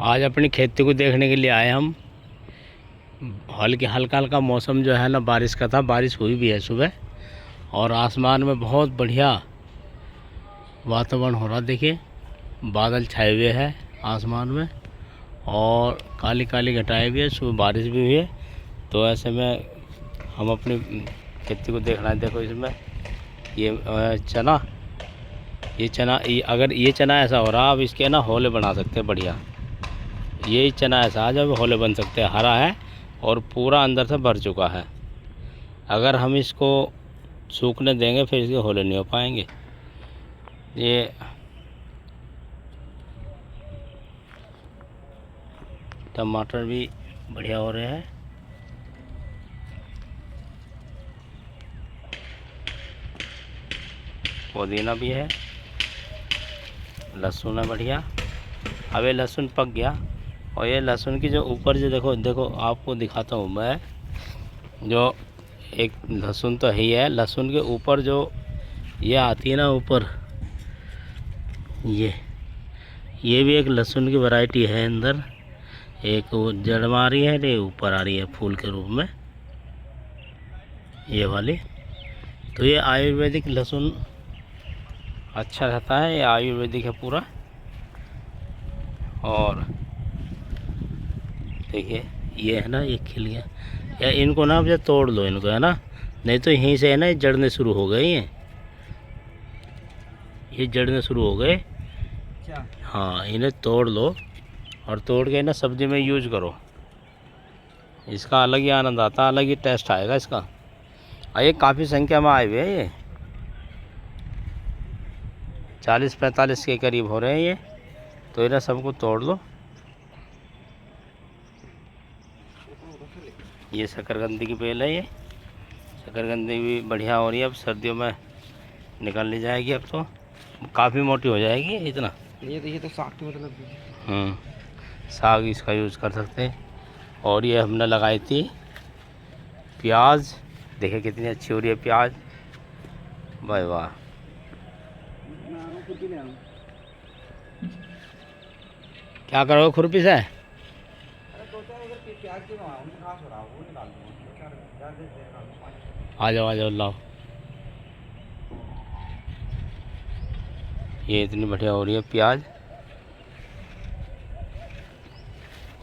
आज अपनी खेती को देखने के लिए आए हम। हल्का हल्का मौसम जो है ना बारिश का था, बारिश हुई भी है सुबह, और आसमान में बहुत बढ़िया वातावरण हो रहा। देखिए बादल छाए हुए हैं आसमान में और काली काली घटाएं भी है, सुबह बारिश भी हुई है। तो ऐसे में हम अपनी खेती को देखना है। देखो इसमें ये चना, अगर ये चना ऐसा हो रहा, अब इसके ना होले बना सकते हैं बढ़िया। ये चना ऐसा है जब होले बन सकते हैं, हरा है और पूरा अंदर से भर चुका है। अगर हम इसको सूखने देंगे फिर इसके होले नहीं हो पाएंगे। ये टमाटर भी बढ़िया हो रहे हैं। पुदीना भी है, लहसुन है बढ़िया। अब ये लहसुन पक गया और ये लहसुन की जो ऊपर जो देखो आपको दिखाता हूँ मैं। जो एक लहसुन तो ही है, लहसुन के ऊपर जो ये आती है ना ऊपर, ये भी एक लहसुन की वैरायटी है। अंदर एक वो जड़ में आ रही है, ये ऊपर आ रही है फूल के रूप में, ये वाली। तो ये आयुर्वेदिक लहसुन अच्छा रहता है, ये आयुर्वेदिक है पूरा। और देखिए ये है ना, ये खिल गया। या इनको ना अब तोड़ लो इनको, है ना, नहीं तो यहीं से है ना जड़ने शुरू हो गए। ये जड़ने शुरू हो गए। हाँ, इन्हें तोड़ लो और तोड़ के ना सब्जी में यूज करो। इसका अलग ही आनंद आता, अलग ही टेस्ट आएगा इसका। और ये काफ़ी संख्या में आए हुए हैं, ये 40-45 के करीब हो रहे हैं ये। तो इन्हें सबको तोड़ लो। ये शकरकंदी की बेल है, ये शकरकंदी भी बढ़िया हो रही है। अब सर्दियों में निकल ली जाएगी, अब तो काफ़ी मोटी हो जाएगी इतना। ये तो साग की मतलब साग इसका यूज़ कर सकते हैं। और ये हमने लगाई थी प्याज, देखिए कितनी अच्छी हो रही है प्याज, भाई वाह। क्या करोगे खुरपी से? आ जाओ लाओ। ये इतनी बढ़िया हो रही है प्याज।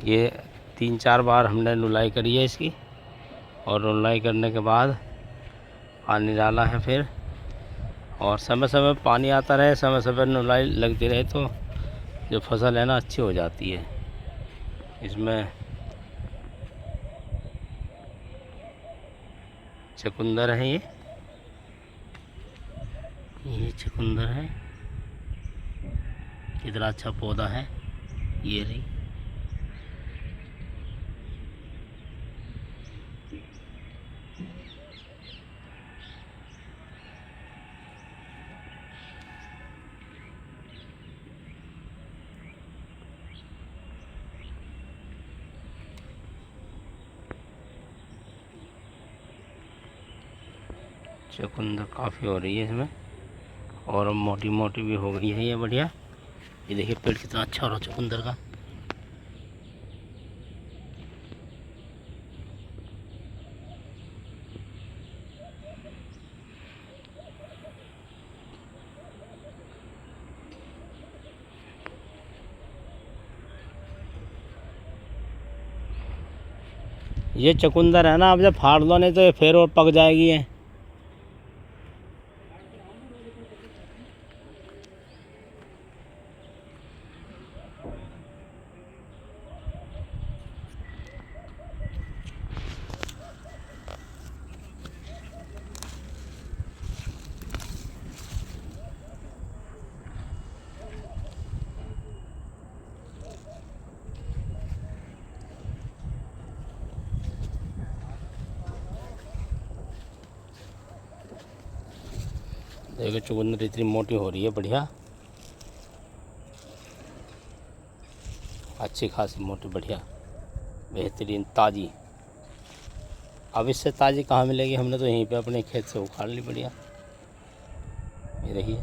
ये 3-4 बार हमने नुलाई करी है इसकी, और नुलाई करने के बाद पानी डाला है फिर। और समय समय पानी आता रहे, समय समय नुलाई लगती रहे, तो जो फसल है ना अच्छी हो जाती है। इसमें चुकंदर है, ये चुकंदर है, कितना अच्छा पौधा है ये रही। चुकंदर काफ़ी हो रही है इसमें, और मोटी मोटी भी हो गई है ये बढ़िया। ये देखिए पेड़ कितना अच्छा हो रहा है चुकंदर का। ये चुकंदर है ना, अब जब फाड़ लो नहीं तो ये फिर और पक जाएगी ये। देखो चुकंदर इतनी मोटी हो रही है बढ़िया, अच्छी खासी मोटी बढ़िया बेहतरीन ताज़ी। अब इससे ताज़ी कहाँ मिलेगी, हमने तो यहीं पे अपने खेत से उखाड़ ली बढ़िया। ये देखिए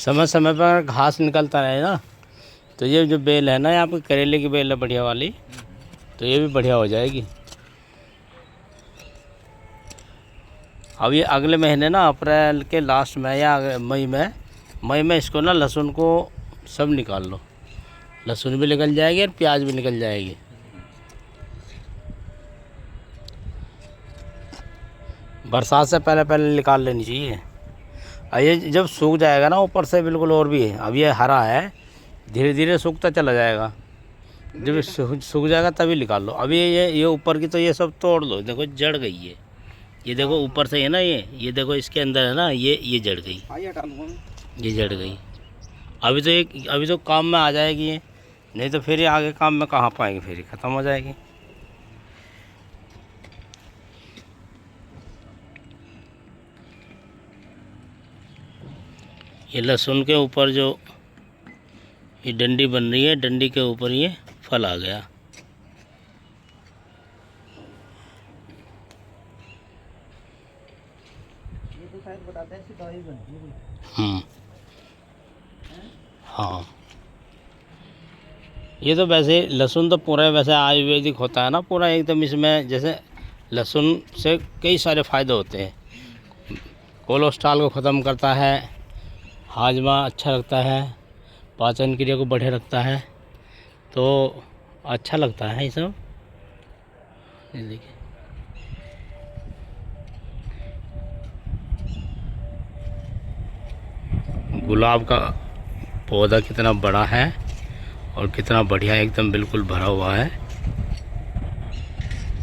समय समय पर घास निकलता रहे ना, तो ये जो बेल है ना, ये आपकी करेले की बेल है बढ़िया वाली, तो ये भी बढ़िया हो जाएगी। अब ये अगले महीने ना, अप्रैल के लास्ट में या मई में इसको ना, लहसुन को सब निकाल लो। लहसुन भी निकल जाएगी और प्याज भी निकल जाएगी। बरसात से पहले पहले निकाल लेनी चाहिए। और ये जब सूख जाएगा ना ऊपर से बिल्कुल, और भी है, अब ये हरा है, धीरे धीरे सूखता चला जाएगा। जब सूख जाएगा तभी निकाल लो। अभी ये ऊपर की तो ये सब तोड़ लो, देखो जड़ गई है। ये देखो ऊपर से है ना, ये देखो इसके अंदर है ना, ये जड़ गई, ये जड़ गई। अभी तो काम में आ जाएगी ये, नहीं तो फिर ये आगे काम में कहाँ पाएंगे, फिर ये ख़त्म हो जाएगी। ये लहसुन के ऊपर जो ये डंडी बन रही है, डंडी के ऊपर ये फल आ गया। ये तो शायद बताते हैं इसकी दवाई बनती है। हाँ, ये तो वैसे लहसुन तो पूरा वैसे आयुर्वेदिक होता है ना पूरा एकदम। इसमें जैसे लहसुन से कई सारे फ़ायदे होते हैं। कोलेस्ट्रॉल को ख़त्म करता है, हाजमा अच्छा रखता है, पाचन क्रिया को बढ़िया रखता है, तो अच्छा लगता है ये सब। ये देखिए, गुलाब का पौधा कितना बड़ा है और कितना बढ़िया एकदम बिल्कुल भरा हुआ है।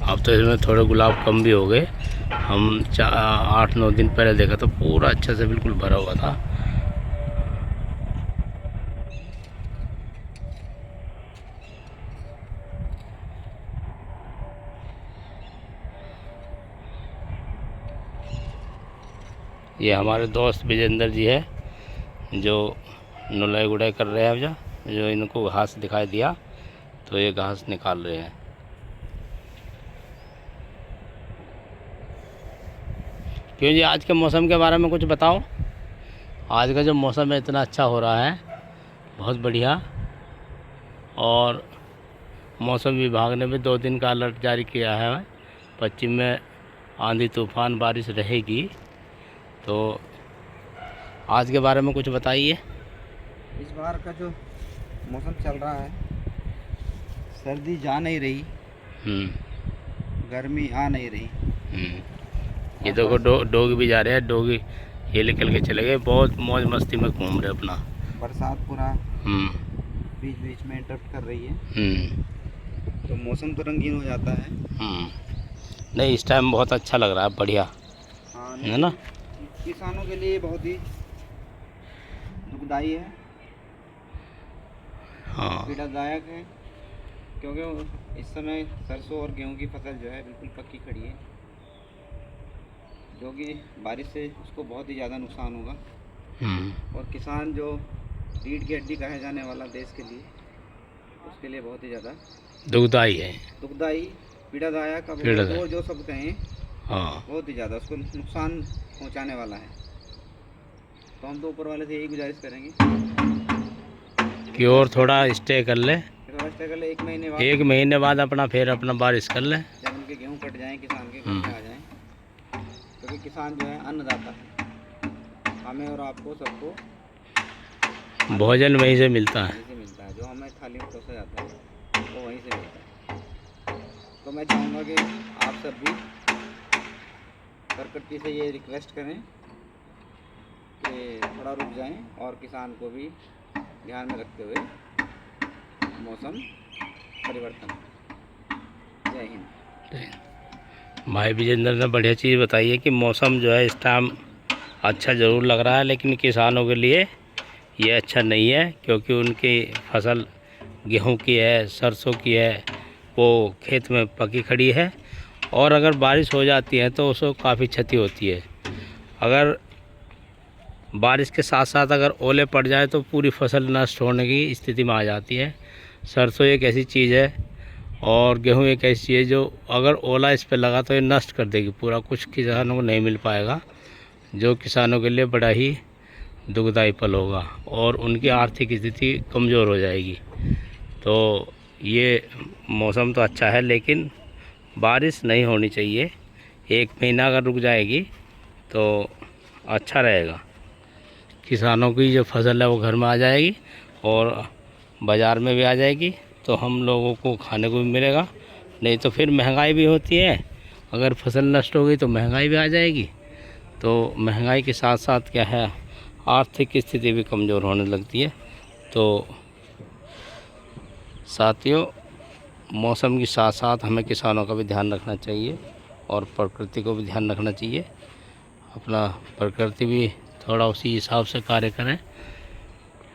अब तो इसमें थोड़े गुलाब कम भी हो गए। हम 8-9 दिन पहले देखा तो पूरा अच्छा से बिल्कुल भरा हुआ था। ये हमारे दोस्त विजेंद्र जी है, जो नुलाई गुड़ाई कर रहे हैं। अब जो इनको घास दिखाई दिया, तो ये घास निकाल रहे हैं। क्यों जी, आज के मौसम के बारे में कुछ बताओ। आज का जो मौसम है इतना अच्छा हो रहा है, बहुत बढ़िया। और मौसम विभाग ने भी 2 दिन का अलर्ट जारी किया है। पश्चिम में आंधी तूफान बारिश रहेगी, तो आज के बारे में कुछ बताइए। इस बार का जो मौसम चल रहा है, सर्दी जा नहीं रही, गर्मी आ नहीं रही। ये देखो डोगी भी जा रहे हैं, डोगी ये निकल के चले गए, बहुत मौज मस्ती में घूम रहे अपना। बरसात पूरा बीच बीच में इंटरप्ट कर रही है, तो मौसम तो रंगीन हो जाता है। नहीं, इस टाइम बहुत अच्छा लग रहा है, बढ़िया। हाँ, है ना। किसानों के लिए बहुत ही दुखदाई है, हाँ, पीड़ादायक है, क्योंकि इस समय सरसों और गेहूं की फसल जो है बिल्कुल पक्की खड़ी है, जो कि बारिश से उसको बहुत ही ज़्यादा नुकसान होगा। और किसान जो रीढ़ की हड्डी कहे जाने वाला देश के लिए, उसके लिए बहुत ही ज़्यादा दुखदाई है, पीड़ादायक। अब जो सब कहें, हाँ, बहुत ही ज़्यादा उसको नुकसान पहुंचाने वाला है। तो हम तो ऊपर वाले से यही गुजारिश करेंगे कि और थोड़ा स्टे कर ले, 1 महीने बाद अपना फिर अपना बारिश कर ले, जब उनके गेहूँ कट जाएँ, किसान के घर में आ जाएँ। क्योंकि किसान जो है अन्नदाता है, हमें और आपको सबको भोजन वहीं से मिलता है। जो हमें थाली में परोसा जाता है वो वहीं से मिलता है। तो मैं चाहूँगा कि आप सब भी प्रकृति से ये रिक्वेस्ट करें कि थोड़ा रुक जाएं और किसान को भी ध्यान में रखते हुए मौसम परिवर्तन। जय हिंद। भाई विजेंद्र ने बढ़िया चीज़ बताई है कि मौसम जो है इस टाइम अच्छा ज़रूर लग रहा है, लेकिन किसानों के लिए ये अच्छा नहीं है, क्योंकि उनकी फसल गेहूं की है, सरसों की है, वो खेत में पकी खड़ी है। और अगर बारिश हो जाती है तो उसको काफ़ी क्षति होती है। अगर बारिश के साथ साथ अगर ओले पड़ जाए तो पूरी फसल नष्ट होने की स्थिति में आ जाती है। सरसों एक ऐसी चीज़ है और गेहूं एक ऐसी चीज़ है जो अगर ओला इस पर लगा तो ये नष्ट कर देगी पूरा, कुछ किसानों को नहीं मिल पाएगा, जो किसानों के लिए बड़ा ही दुखदाई पल होगा और उनकी आर्थिक स्थिति कमज़ोर हो जाएगी। तो ये मौसम तो अच्छा है, लेकिन बारिश नहीं होनी चाहिए। 1 महीना अगर रुक जाएगी तो अच्छा रहेगा। किसानों की जो फसल है वो घर में आ जाएगी और बाज़ार में भी आ जाएगी, तो हम लोगों को खाने को भी मिलेगा। नहीं तो फिर महंगाई भी होती है, अगर फसल नष्ट हो गई तो महंगाई भी आ जाएगी। तो महंगाई के साथ साथ क्या है, आर्थिक स्थिति भी कमज़ोर होने लगती है। तो साथियों, मौसम के साथ साथ हमें किसानों का भी ध्यान रखना चाहिए और प्रकृति को भी ध्यान रखना चाहिए। अपना प्रकृति भी थोड़ा उसी हिसाब से कार्य करें।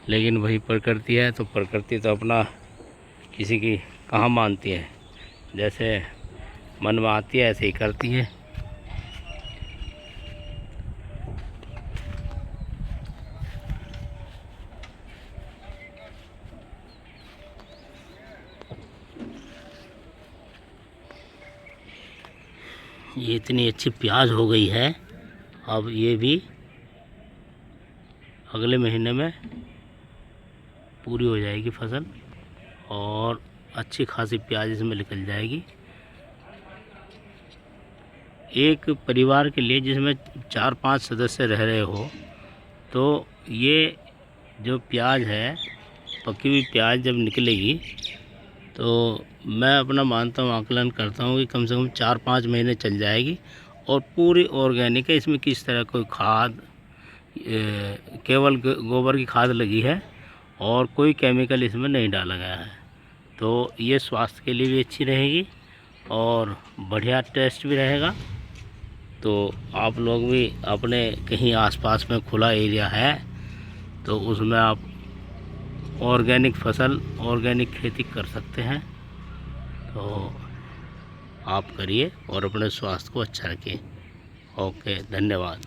लेकिन वही प्रकृति है तो प्रकृति तो अपना किसी की कहाँ मानती है, जैसे मन में आती है ऐसे ही करती है। ये इतनी अच्छी प्याज हो गई है, अब ये भी अगले महीने में पूरी हो जाएगी फसल और अच्छी खासी प्याज इसमें निकल जाएगी। एक परिवार के लिए जिसमें 4-5 सदस्य रह रहे हो, तो ये जो प्याज है, पकी हुई प्याज जब निकलेगी तो मैं अपना मानता हूँ, आकलन करता हूँ कि कम से कम 4-5 महीने चल जाएगी और पूरी ऑर्गेनिक है। इसमें किस तरह कोई खाद, केवल गोबर की खाद लगी है और कोई केमिकल इसमें नहीं डाला गया है। तो ये स्वास्थ्य के लिए भी अच्छी रहेगी और बढ़िया टेस्ट भी रहेगा। तो आप लोग भी अपने कहीं आसपास में खुला एरिया है तो उसमें आप ऑर्गेनिक फसल, ऑर्गेनिक खेती कर सकते हैं। तो आप करिए और अपने स्वास्थ्य को अच्छा रखिए। ओके, धन्यवाद।